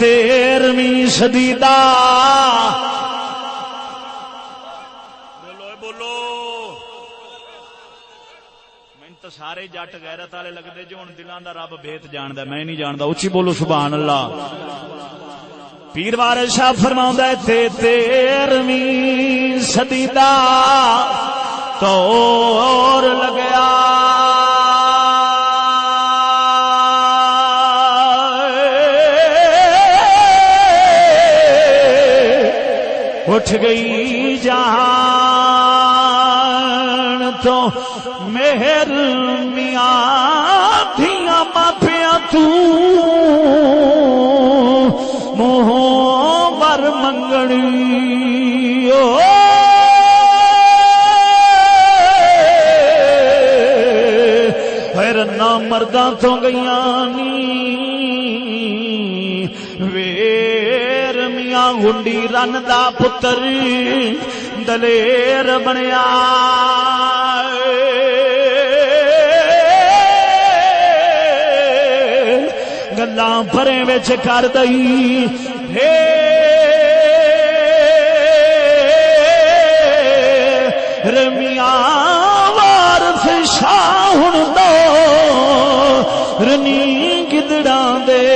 13ویں صدی دا سارے جٹ غیرت والے لگتے جو ہن دلاں دا رب بھیت جاندا میں نہیں جاندا اچھی بولو سبحان اللہ پیر وارث شاہ فرماوندا ہے 13ویں صدی دا دور لگیا اٹھ گئی جہان تو مہر میاں دھیاں ماپیاں تو منہ ور منگنی پھر نہ مرداں تو گئیاں نی ویر میاں گنڈی رن دا پتر دلیر بنیا گلاں پرے وچ کر دئی میاں وارث شاہ ہن دو رنی گدڑاں دے